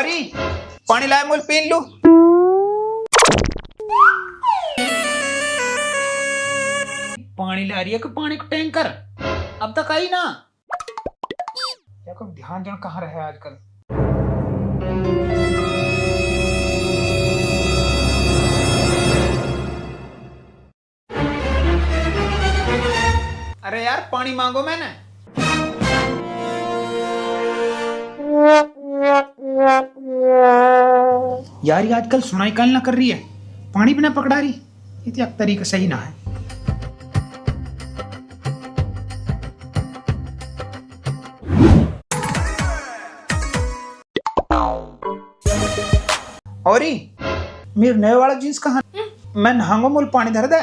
और ही पानी लाए मुल पीन लू। पानी ला रही है कि पानी का टैंकर अब तक आई ना। या कोई ध्यान जन कहाँ रहे आजकल। अरे यार पानी मांगो मैंने। यार ये आजकल सुनाई काल ना कर रही है, पानी भी ना पकड़ा रही। ये तो एक तरीका सही ना है। और मेरे नए वाला जींस कहाँ? मैं नहांगो मुल पानी धर दे।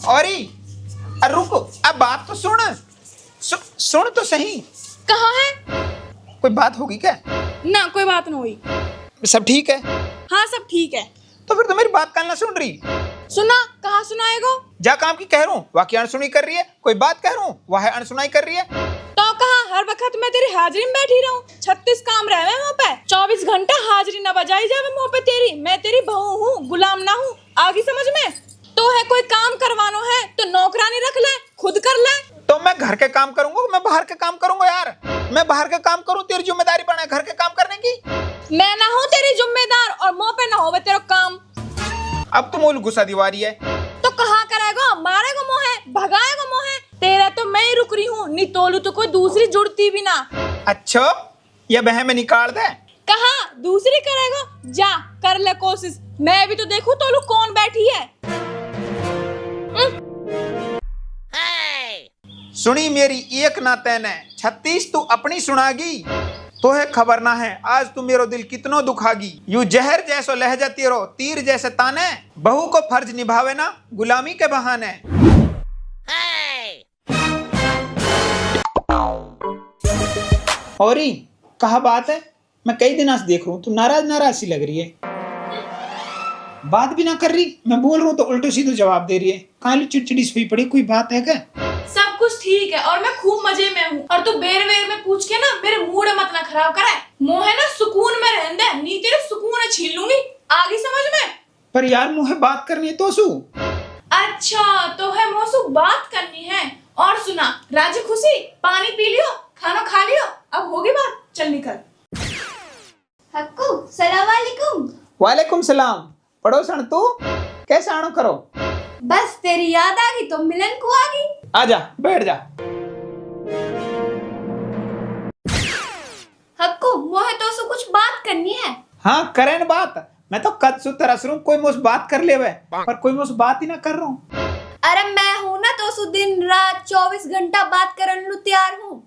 और रुको, अब बात तो सुन तो सही। कहाँ है? कोई बात होगी क्या? ना कोई बात ना हुई। सब ठीक है? हाँ सब ठीक है। तो फिर तो मेरी बात कान ना सुन रही। सुना कहाँ सुनाएगो? जा काम की कह रहा हूँ वाकई अनसुनी कर रही है। कोई बात कह रहा हूँ वह अनसुनाई कर रही है। तो कहा हर वक्त मैं तेरी हाजिरी में बैठी रहूं? 36 काम रहे मुँह पे, 24 घंटा हाजिरी न बजाई जावे मुँह पे तेरी। मैं तेरी बहू हूँ, गुलाम ना हूँ। आगे समझ में? तो है कोई काम करवानो है तो नौकरानी रख ले, खुद कर ले। तो मैं घर के काम करूंगा, मैं बाहर के काम करूंगा यार। मैं बाहर के काम करूं, तेरी जिम्मेदारी बना घर के काम करने की। मैं ना हूँ तेरी जिम्मेदार और मुँह पे ना होवे तेरा काम। अब तो मोल गुस्सा दीवारी है। तो कहाँ करेगा? मारेगा मोहे, भगाएगा मोहे। तेरा तो मैं ही रुक रही हूँ, नहीं तोलू तो कोई दूसरी जुड़ती भी ना। अच्छा ये बहन में निकाल दे। कहाँ दूसरी करेगा? जा कर ले कोशिश, मैं भी तो देखूं तोलू कौन बैठी है। सुनी मेरी एक ना तैने 36 तू अपनी सुनागी। तो है खबर ना है आज तू मेरो दिल कितनो दुखागी। यू जहर जैसो लहजा तेरो तीर जैसे ताने, बहू को फर्ज निभावे ना गुलामी के बहाने। और कहा बात है? मैं कई दिनों से देख रहा हूँ तू नाराज सी लग रही है। बात भी ना कर रही, मैं बोल रहा हूँ तो उल्टो सीधे जवाब दे रही है। कहाँ चिड़चिड़ी हुई पड़ी, कोई बात है क्या? सब कुछ ठीक है और मैं खूब मजे में हूँ। और तू बेर में पूछ के ना मेरे मूड मत ना खराब करे। मोहे ना सुकून में रहने दे, नहीं तेरे सुकून छीन लूंगी। आगे समझ में? पर यार मुझे बात करनी है तो सु। अच्छा तो है मोसू बात करनी है। और सुना राजी खुशी, पानी पी लियो, खाना खा लियो, अब होगी बात, चल निकल। हक्कू सलाम वालेकुम। वालेकुम सलाम। पड़ोसन तू कैसे आनो करो? बस तेरी याद आ गई तो मिलन को आ गई। आजा बैठ जा। हक्कू मोहे तो सु कुछ बात करनी है। हाँ करें बात। मैं तो कद सु तरस रूं कोई मुझसे बात कर ले, पर कोई मुझसे बात ही ना कर रहा हूँ। अरे मैं हूँ ना तो सु दिन रात 24 घंटा बात करने लू तैयार हूँ।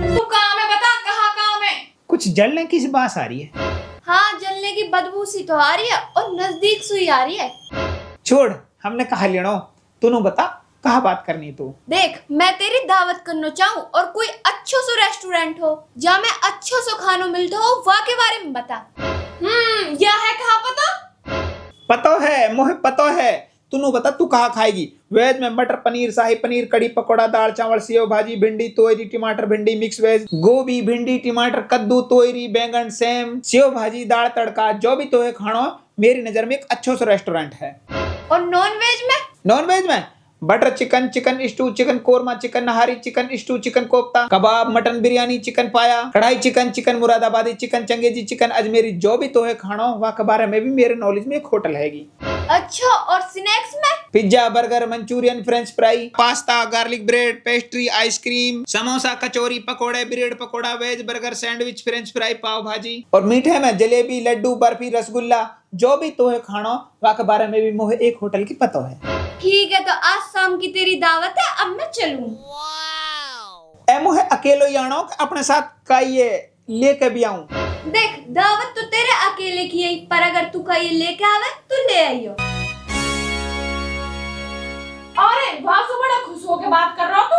तू काम है बता, कहाँ काम है? कुछ जलने की बात आ रही है। हाँ जलने की बदबू सी तो आ रही है और नजदीक सुई आ रही है। छोड़ हमने कहा लेनो, तूने बता कहा बात करनी तू। देख मैं तेरी दावत करना चाहूँ और कोई अच्छो सो रेस्टोरेंट हो जहाँ में अच्छो सो खानो मिलता हो, वहाँ के बारे में बता। यह है कहाँ पता? पतो है मोहे पतो है। तूने बता तू कहाँ खाएगी? वेज में मटर पनीर, शाही पनीर, कड़ी पकौड़ा, दाल चावल, सेव भाजी, भिंडी तोरी, टमाटर भिंडी मिक्स वेज, गोभी भिंडी टमाटर कद्दू तोरी बैंगन सेम, सेव भाजी दाल तड़का, जो भी तो है खाना मेरी नजर में एक अच्छा सा रेस्टोरेंट है। और नॉन वेज में? नॉन वेज में butter chicken, chicken stew, chicken korma, chicken nahari, chicken stew, chicken kofta, kebab, mutton biryani, chicken paya, kadai chicken, chicken Moradabadi, chicken Changezi, chicken Ajmeri, जो भी तो है खाना वहाँ के बारे में भी मेरे नॉलेज में एक होटल हैगी। अच्छा और स्नैक्स में? Pizza, burger, Manchurian, French fry, pasta, garlic bread, pastry, ice cream, samosa, kachori, pakode, bread pakora, veg burger, sandwich, French fry, pav bhaji. और मीठे में जलेबी, लड्डू, बर्फी, रसगुल्ला, जो भी तो है खाना वहाँ के बारे में भी मुझे एक होटल की पता है। ठीक है तो आज शाम की तेरी दावत है, अब मैं चलूं। ए मुझे अकेलो ही आना अपने साथ का ये लेके भी आऊं। देख दावत तो तेरे अकेले की है, पर अगर तू का ये लेके आवे तो ले आइयो। अरे वासु बड़ा खुश होके बात कर रहा हो तू।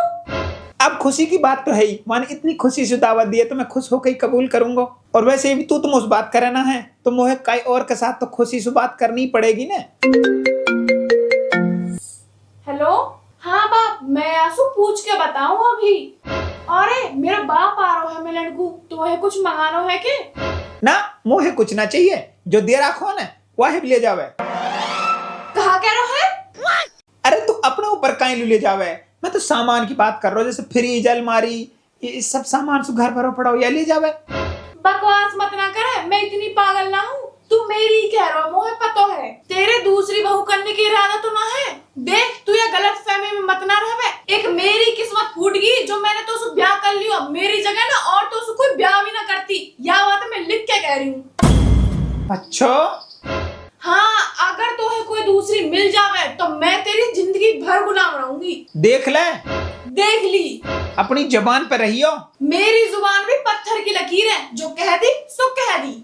अब खुशी की बात तो है ही, मैंने इतनी खुशी से दावत दी है तो मैं खुश होकर ही कबूल करूंगा। और वैसे भी तू तो मुझसे बात करना है तो मुझे कई और के साथ तो खुशी से बात करनी पड़ेगी ना। हेलो हाँ बाप, मैं आंसू पूछ के बताऊं अभी। अरे मेरा बाप आ रहा है मिलन को, तुम्हें कुछ मंगानो है के? ना मोहे कुछ ना चाहिए, जो दे रखो ना वही ले जावे। कहा कह रहा है? अरे तू अपने ऊपर कहीं ले जावे, मैं तो सामान की बात कर रहा हूँ, जैसे फ्रिज अलमारी ये सब सामान से घर भरो पड़ा हो या ले जावे। बकवास मत ना करे, मैं इतनी पागल ना हूँ। तू मेरी ही कह रहा, मुझे पता है तेरे दूसरी बहू करने की इरादा तो ना है। देख तू ये गलत फहमी में मत ना रहे। एक मेरी किस्मत फूट गई जो मैंने तो उसको ब्याह कर लियो, मेरी जगह ना और तो उसको कोई ब्याह भी ना करती। यह बात मैं लिख के कह रही हूँ। अच्छा हाँ, अगर तो है कोई दूसरी मिल जावे तो मैं तेरी जिंदगी भर गुलाम रहूंगी। देख ले, देख ली, अपनी जबान पर रहियो। मेरी जुबान भी पत्थर की लकीर है, जो कह दी सो कह दी।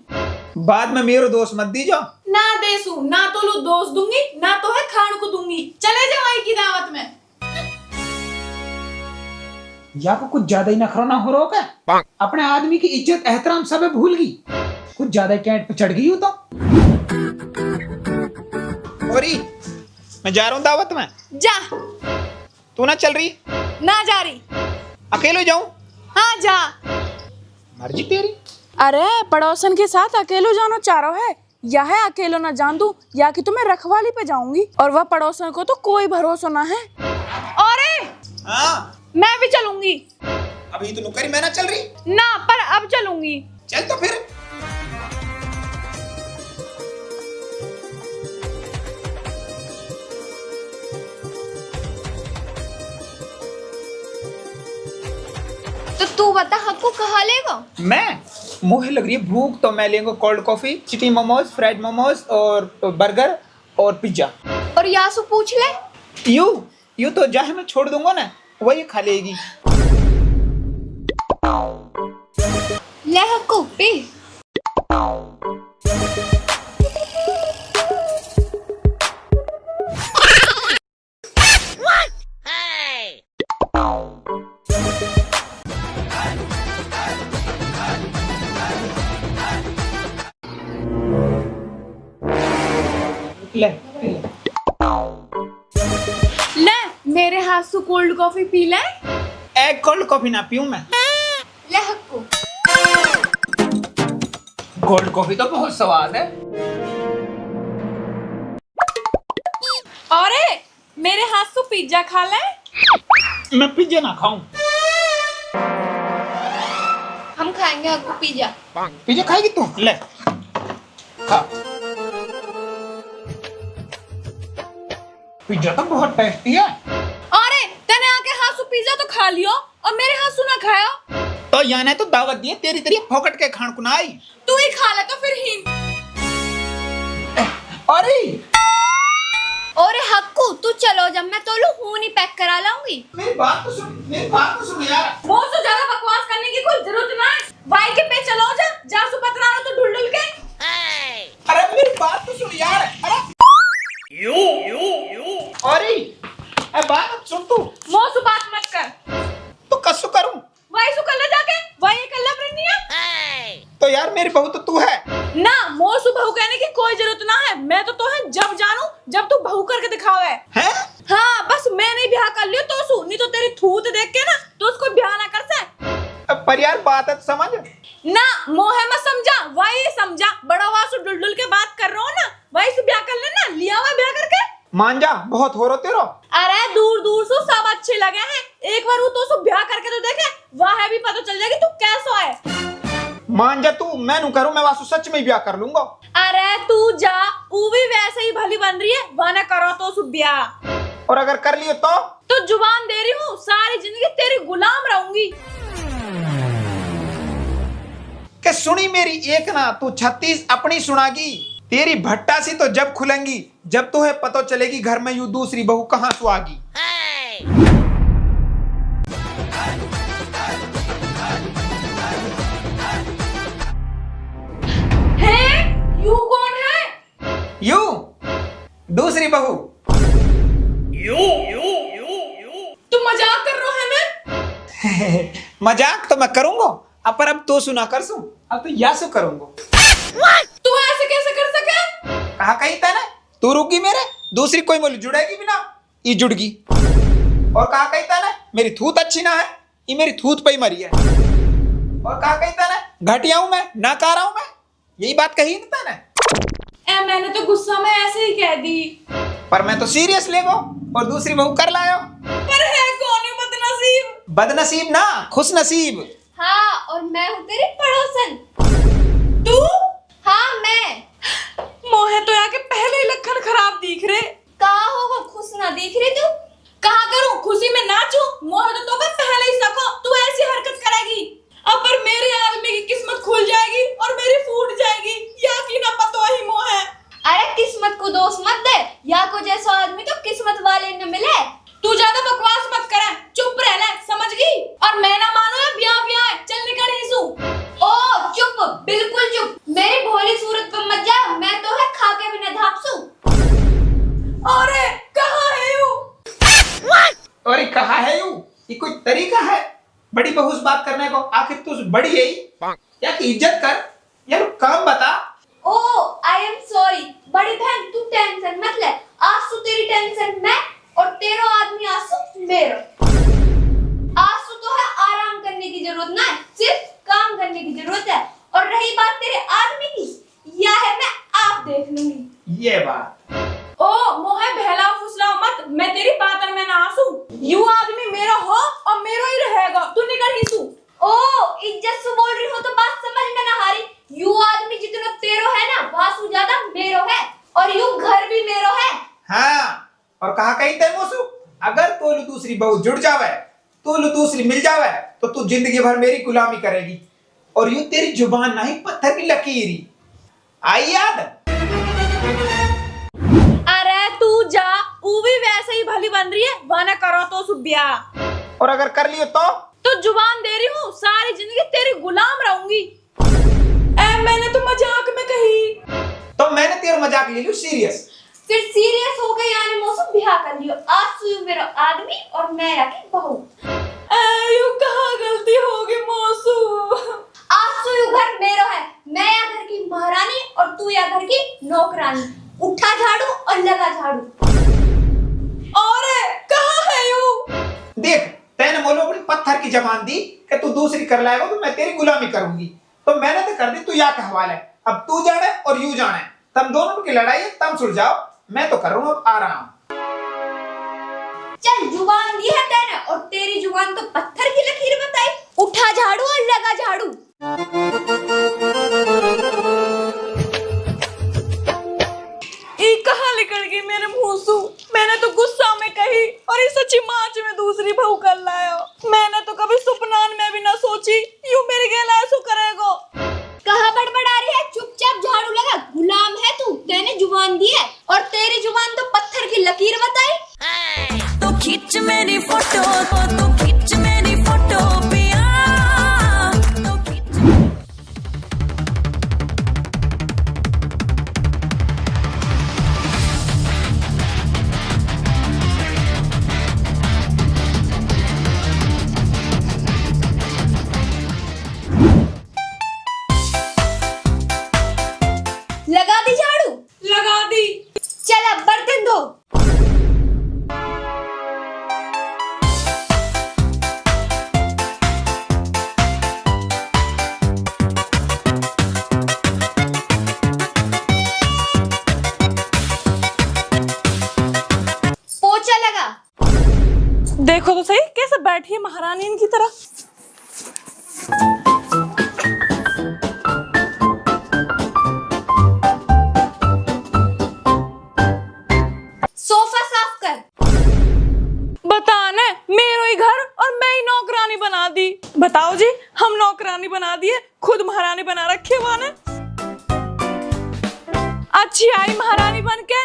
बाद में मेरे दोस्त मत दीजो। ना देसू, ना तो लू दोस्त दूंगी, ना तो है खान को दूंगी। चले जाओ की दावत में। या को कुछ ज्यादा ही नखरा ना हो रहा क्या? अपने आदमी की इज्जत एहतराम सब भूल गई, कुछ ज्यादा कैंट पे चढ़ गई हो तो। औरी मैं जा रहा हूँ दावत में। जा। तू ना चल रही? ना जा रही। अकेले जाऊं? हाँ जा। मर्जी तेरी। अरे पड़ोसन के साथ अकेलो जानो चारो है, या है अकेलो ना जान दूं, या कि तुम्हें रखवाली पे जाऊंगी। और वह पड़ोसन को तो कोई भरोसा ना है। अरे हाँ मैं भी चलूंगी। अभी तो नुकरी मैं ना चल रही ना, पर अब चलूंगी। चल तो फिर। तो तू बता हक्कू कहाँ लेगा? मैं मुझे लग रही है भूख, तो मैं लेंगे कोल्ड कॉफी, चिटी मोमोज, फ्राइड मोमोज और बर्गर और पिज्जा। और यासु पूछ ले। यू तो जहाँ मैं छोड़ दूंगा ना वही खा लेगी। ले हक्कू पी। ले मेरे हाथ से कोल्ड कॉफी पी ले। एक कोल्ड कॉफी ना पीऊं मैं। ले हक्कू। कोल्ड कॉफी तो बहुत स्वाद है। अरे मेरे हाथ से पिज्जा खा ले। मैं पिज्जा ना खाऊं। हम खाएंगे हक्कू पिज्जा। पिज्जा खाएगी तू? ले खा। पिज्जा तो बहुत टेस्टी है। अरे तने आके हाथ से पिज्जा तो खा लियो और मेरे हाथ से ना खाया। तो यानी तो दावत दिए तेरी तेरी फोकट के खान को ना आई। तू ही खा ले तो फिर ही। अरे हक्कू तू चलो, जब मैं तोलू हूं नहीं पैक करा लाऊंगी। मेरी बात तो सुन यार। बहुत तो ज्यादा बकवास करने की कोई जरूरत ना है। वाई के पे चलो जा सुपत्रा तो ढुल ढुल के। अरे मेरी बात तो सुन यार। अरे बात सुन तू। मोसु बात मत कर। तो कसु करूं? वाई सु कल्ला जाके वाई कल्ला प्रनिया। तो यार मेरी बहू तो तू है ना। मोसु बहू कहने की कोई जरूरत ना है। मैं तो है जब जानू जब तू बहू करके दिखावे हैं? हाँ बस मैं नहीं ब्याह कर लियो तो सु, नहीं तो तेरी थूत देख के ना तो उसको ब्याह ना कर से। पर यार बात है तो समझ ना। मोहे मत समझा, वही समझा। बड़ा वासु डुल के बात कर रहा हूँ ना, वही से ब्याह कर लेना। लिया हुआ ब्याह करके मान जा, बहुत हो रहा तेरो। अरे दूर दूर से सब अच्छे लगे हैं, एक बार वो तो सो ब्याह करके तो देखे, वह भी पता चल जाएगी तू कैसा है। मान जा तू, मैं नू करूं, मैं वासु सच में ब्याह कर लूंगा। अरे तू जा, वो भी वैसे ही भली बन रही है, वह करो तो सो ब्याह। और अगर कर लियो तो जुबान दे रही हूँ, सारी जिंदगी तेरी गुलाम रहूंगी। के सुनी मेरी एक ना तू 36 अपनी सुनागी। तेरी भट्टा सी तो जब खुलेंगी जब तुहे पता चलेगी घर में यू दूसरी बहू कहाँ से आगी। यू कौन है? यू दूसरी बहू। तुम मजाक कर रहे हो मैं? मजाक तो मैं करूंगा, पर अब तो सुना कर सू, अब तो यासु करूंगा। तू ऐसे कैसे कर सके? कहा कही था ना तू रुकी मेरे, दूसरी कोई मोली जुड़ेगी भी ना, ये जुड़गी। और कहा कही था ना मेरी थूत अच्छी ना है, ये मेरी थूत पे ही मरी है। और कहा कही था ना घटिया हूं मैं, ना कह रहा हूं मैं, यही बात कही नहीं था ना। मैंने तो गुस्सा में ऐसे ही कह दी। पर मैं तो सीरियस ले गो और दूसरी बहू कर लायो। पर है कौन है बदनसीब? बदनसीब ना, खुश नसीब। हाँ, और मैं हूँ तेरी पड़ोसन। तू? हाँ, मैं। मोहे तो यहाँ के पहले ही लक्षण खराब दिख रहे। कहा होगा खुश ना दिख रही तू? कहा करूं खुशी में नाचूं? मोहे तो पहले ही सको तू ऐसी हरकत करेगी। अब पर मेरे आदमी की किस्मत खुल जाएगी और मेरी फूट जाएगी, या की ना पतो ही मोहे। अरे किस्मत को दोष मत दे, या को जैसा आदमी तो किस्मत वाले न मिले। तू ज्यादा बकवास मत करे, चुप रह ले, समझ गई? और मैं ना मानो ब्याह ब्याह, चल निकल हिसू। ओ चुप, बिल्कुल चुप। मेरी भोली सूरत पे मत जा, मैं तो है खा के बिना धापसू। अरे कहाँ है यू? और कहा है यू? ये कोई तरीका है बड़ी बहू से बात करने को? आखिर तू बड़ी है ही या कि इज्जत कर यार, काम बता। ओ आई एम सॉरी बड़ी बहन, तू टेंशन मत ले। आंसू तेरी टेंशन मैं और तेरा आदमी आंसू मेरा। आंसू तो है आराम करने की जरूरत ना है, सिर्फ काम करने की जरूरत है। और रही बात तेरे आदमी की, यह है मैं आप देख लूंगी। ये बात। ओ मोहे बहला फुसलाओ मत, मैं तेरी बात में ना आंसू। यू आदमी मेरा हो और मेरा ही रहेगा, तू निकल हिसू। ओ इज्जत से बोल रही हो तो बात समझ में ना हारी। यू आदमी जितना तेरो है ना, वासु ज्यादा मेरो है, और यू घर भी मेरो है। हाँ, और कहा कही थे मोसू, अगर तोलू दूसरी बहू जुड़ जावे, तोलू दूसरी मिल जावे, तो तू जिंदगी भर मेरी गुलामी करेगी। और यूं तेरी जुबान नहीं पत्थर की लकीरी। आई याद? अरे तू जा, वो भी वैसे ही भली बन रही है, वाना करो तो सुब्या। और अगर कर लियो तो जुबान दे रही हूँ, सारी जिंदगी तेरी गुलाम रहूंगी। मैंने तो मजाक में कही। तो मैंने तेरा मजाक ले लियो सीरियस। फिर सीरियस हो गए यानी मौसम ब्याह कर लियो। आज यू मेरा आदमी और मैं आके बहू। यू कहाँ गलती होगी मौसू? आज यू घर मेरा है, मैं या घर की महारानी और तू या घर की नौकरानी। उठा झाड़ू और लगा झाड़ू। और कहाँ है यू? देख, तैने मोलो अपनी पत्थर की जबान दी कि तू दूसरी कर लाएगा तो मैं तेरी गुलामी करूंगी, तो मैंने तो कर दी। तू या का हवाला है, अब तू जाने और यू जाने, तम दोनों की लड़ाई है, तम सुलझाओ। मैं तो कर रहा हूँ अब आराम। चल जुबान दी है तेने, और तेरी जुबान तो पत्थर की लकीर बताई। उठा झाड़ू और लगा झाड़ू। ये कहाँ निकल गई मेरे मुंह से? मैंने तो गुस्सा में कही और इस सच्ची मार्च में दूसरी बहू कर लाया। मैंने तो कभी सुपनान में भी ना सोची यूं मेरे गेला ऐसो करेगो। कहाँ बड़बड़ा रही है? चुपचाप झाड़ू लगा। गुलाम है तू, तेने जुबान दी है, और तेरी जुबान तो पत्थर की लकीर बताई। तो खींच मेरी फोटो, तो खींच मेरी फोटो पिया, तो खींच। लगा दी झाड़ू? लगा दी। चल अब बर्तन धो। पोछा लगा। देखो तो सही कैसे बैठी है महारानी इनकी तरह। सोफा साफ कर। बताने मेरो ही घर और मैं ही नौकरानी बना दी। बताओ जी, हम नौकरानी बना दिए, खुद महारानी बना रखे वाने। अच्छी आई महारानी बन के।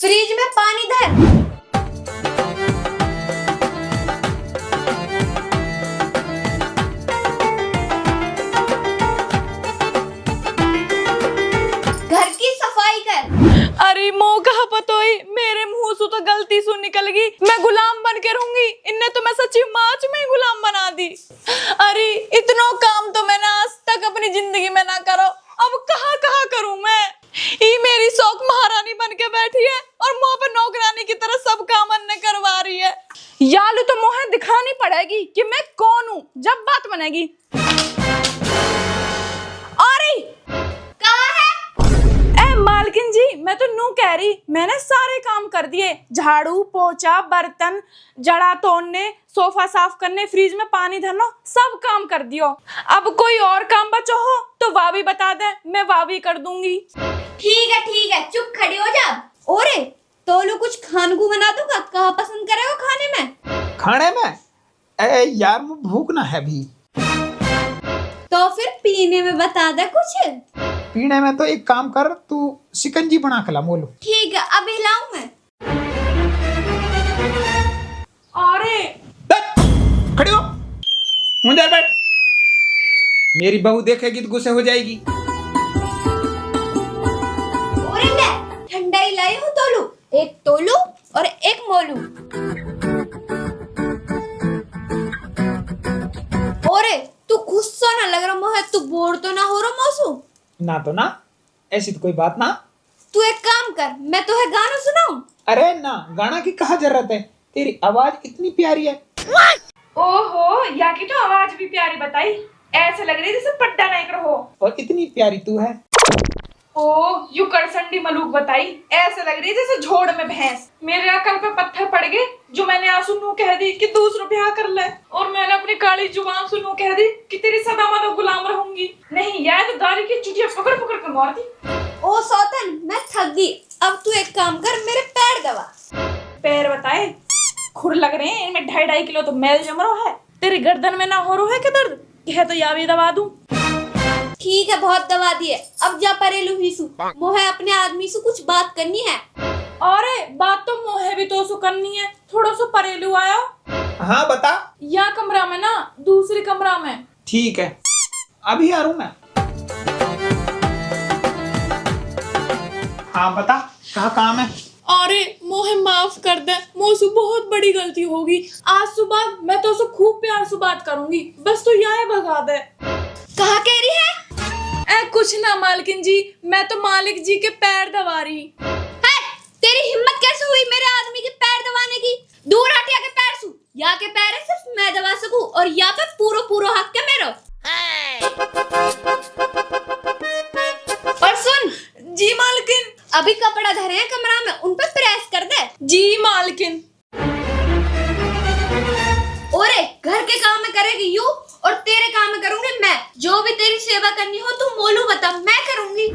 फ्रिज में पानी धर। घर की सफाई कर। अरे मौका पतोई, मेरे मुंह से तो गलती सु निकल गई। मैं गुलाम बन के रहूंगी, इनने तो मैं सच्ची मार्च में ही गुलाम बना दी। अरे इतना काम तो मैंने आज तक अपनी जिंदगी में ना करो, अब कहाँ कहाँ करूं मैं? ये मेरी शौक महारानी बन के बैठी है और मुंह पे नौकरानी की तरह सब काम अन्य करवा रही है। यालू तो मोहे दिखानी पड़ेगी कि मैं कौन हूँ जब बात बनेगी। अरे कहाँ है? ए मालकिन जी, मैं तो नू कह रही, मैंने सारे काम कर दिए, झाड़ू पोछा बर्तन जड़ा तोड़ने सोफा साफ करने फ्रिज में पानी धरना सब काम कर दियो। अब कोई और काम बचो हो तो वाह भी बता दे, मैं वाह भी कर दूंगी। ठीक है चुप खड़ी हो जा। ओरे तोलू कुछ खान को बना दूंगा, कहाँ पसंद करेगा खाने में? खाने में यार मुझे भूख ना है भी। तो फिर पीने में बता दे कुछ। पीने में तो एक काम कर, तू शिकंजी बना के ला मोलू। ठीक है अभी लाऊं मैं। अरे खड़ी हो, मुंह बैठ। मेरी बहू देखेगी तो गुस्से हो जाएगी। ओरे ले ठंडा ही लाई हूँ तोलू, एक तोलू और एक मोलू। ओरे तू गुस्सा ना लग रहा मोहे, तू बोर तो ना हो रहा मौसू? ना तो ना, ऐसी तो कोई बात ना। तू एक काम कर, मैं तुझे गाना सुनाऊं? अरे ना, गाना की कहाँ जरूरत है, तेरी आवाज इतनी प्यारी है। ओहो, या की तो आवाज भी प्यारी बताई, ऐसे लग रही जैसे पट्टा नहीं कर हो। और इतनी प्यारी तू है। ओ यू करसंडी मलूक बताई, ऐसे लग रही जैसे झोड़ में भैंस। मेरे अकल पे पत्थर पड़ गए जो मैंने आंसू नू कह दी कि दूसरों ब्याह कर ले, और मैंने अपनी काली जुबान से नू कह दी कि तेरी सदा मदा गुलाम रहूंगी। नहीं यार, तो दारी की चुटिया पकड़ पकड़ कर मार दी। ओ सौतन मैं थक गई, अब तू एक काम कर, मेरे पैर दबा। पैर बताए खुर लग रहे हैं, इनमें 2.5 किलो तो मैल जम रहा है। तेरी गर्दन में ना हो रहा है क्या दर्द? कह तो या भी दबा दूं। ठीक है बहुत दबा दिए, अब जा परेलू हिसू, मोहे अपने आदमी से कुछ बात करनी है। अरे बात तो मोहे भी तो सु करनी है, थोड़ा सा परेलू आया। हाँ बता। या कमरा में ना, दूसरी कमरा में। ठीक है अभी आ रहा हूँ मैं। हाँ बता, कहाँ काम है? अरे मोहे माफ कर दे, मोसु बहुत बड़ी गलती होगी। आज सुबह मैं तो उसे खूब प्यार से बात करूंगी, बस तो यहाँ भगा दे। कहाँ कह रही है? कुछ ना मालकिन जी, मैं तो मालिक जी के पैर दबा रही। है, तेरी हिम्मत कैसे हुई मेरे आदमी के पैर दबाने की? दूर हटिया के पैर सु, या के पैर है सिर्फ मैं दबा सकूं, और या पे पूरो पूरो हक के मेरो। और सुन जी मालकिन। अभी कपड़ा धरे हैं कमरा में, उन पे प्रेस कर दे। जी मालकिन। ओरे घर के काम में करेगी यू, और तेरे काम में करूंगी मैं। जो भी तेरी सेवा करनी हो तू मोलू बता, मैं करूंगी।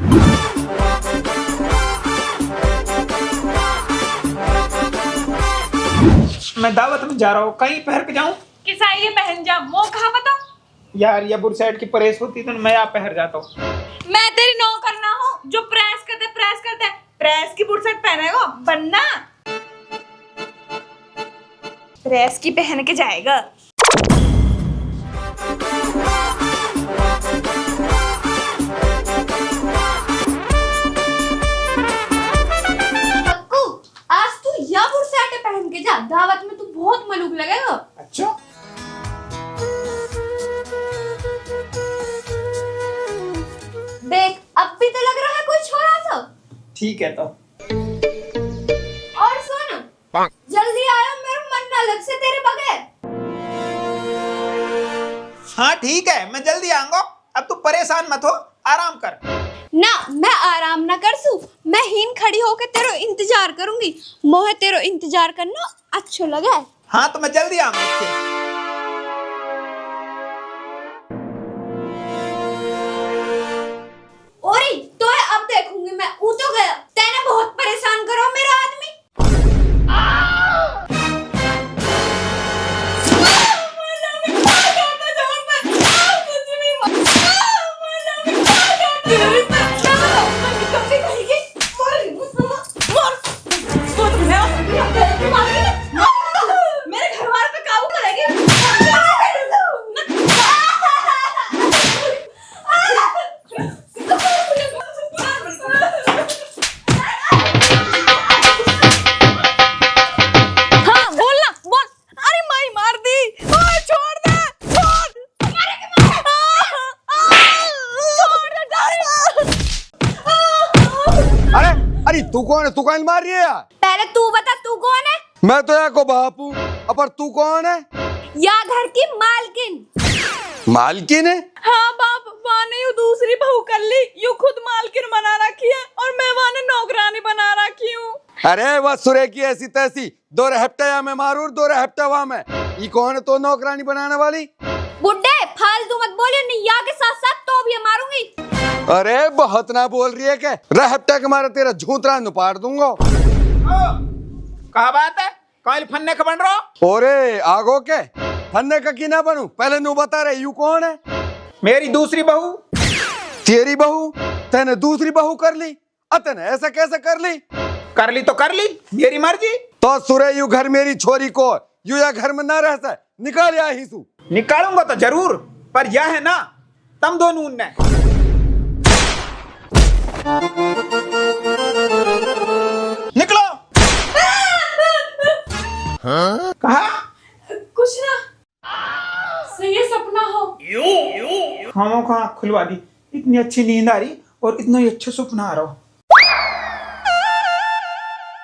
मैं दावत में जा रहा हूँ, कहीं पहन के जाऊँ? किसा ये पहन जा, मोह कहा बता। यार ये बुरसैट की प्रेस होती तो मैं यहाँ पहन जाता हूँ। मैं तेरी नौकर ना हूँ जो प्रेस करते प्रेस की बुरसट पहनेगा बनना, प्रेस की पहन के जाएगा। पक्कू आज तू या बुरसाटे पहन के जा, दावत में तू बहुत मलूक लगेगा। अच्छा देख अब भी तो लग रहा है कोई छोरा सा। ठीक है तो। और सुन जल्दी आयो, मेरा मन ना लग से तेरे बगैर। हाँ ठीक है मैं जल्दी आऊंगा, अब तू परेशान मत हो, आराम कर। ना मैं आराम ना कर सू, मैं हीन खड़ी होकर तेरो इंतजार करूंगी। मोहे तेरो इंतजार करना अच्छो लगे। हाँ तो मैं जल्दी आऊंगा। ओरी तो अब देखूंगी मैं, ऊ तो गया। तेने बहुत परेशान करो मेरा आदमी। मेरे घर वाले पे काबू करेगी। हाँ बोलना बोल। अरे माई मार दी, ओए छोड़ दे, छोड़ अरे तू कौन है? तू कौन मार रही है यार? पहले तू बता तू कौन है? मैं तो यहाँ को बापू। पर तू कौन है? या घर की मालकिन। मालकिन है? हाँ बाप, वाने यू दूसरी बहू कर ली, यू खुद मालकिन बना रखी है और मैं वाने नौकरानी बना रखी हूँ। अरे वह सुरे की ऐसी तैसी, 2 हफ्ते या मैं मारू 2 हफ्ते वहां में। ये कौन है तो नौकरानी बनाने वाली? बुड्ढे फालतू मत बोलियो, निया के साथ साथ तो भी मारूंगी। अरे बहुत ना बोल रही है के, रहप्टा के मारा तेरा झूतरा नुपाड़ दूंगा। कहा बात है, कल फन्ने का बन रहा? ओरे आगो के फन्ने का की ना बनू, पहले नू बता रहे यू कौन है? मेरी दूसरी बहू। तेरी बहू? तेने दूसरी बहू कर ली? अतने ऐसा कैसे कर ली? कर ली तो कर ली, मेरी मर्जी। तो सुरे यू घर मेरी छोरी को यू या घर में ना रह सा, निकाल या ही सू। निकालूंगा तो जरूर, पर यह है ना तम दोनों ने। निकलो। हाँ? कहा कुछ ना, सही है, सपना हो। खामों का आँख खुलवा दी, इतनी अच्छी नींद आ रही और इतना ही अच्छा सपना आ रहा।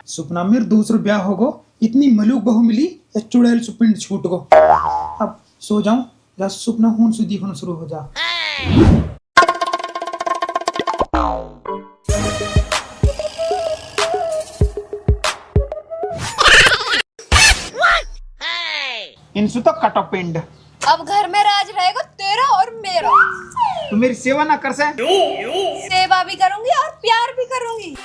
सपना मेरे दूसरा ब्याह होगो, इतनी मलूक बहू मिली या चुड़ैल सुपिंड छूट गो। अब सो जाऊं या सपना खून सुधी होना शुरू हो जा। इनसे तो कटो पिंड। अब घर में राज रहेगा तेरा और मेरा। तू मेरी सेवा ना कर से? सेवा भी करूंगी और प्यार भी करूंगी।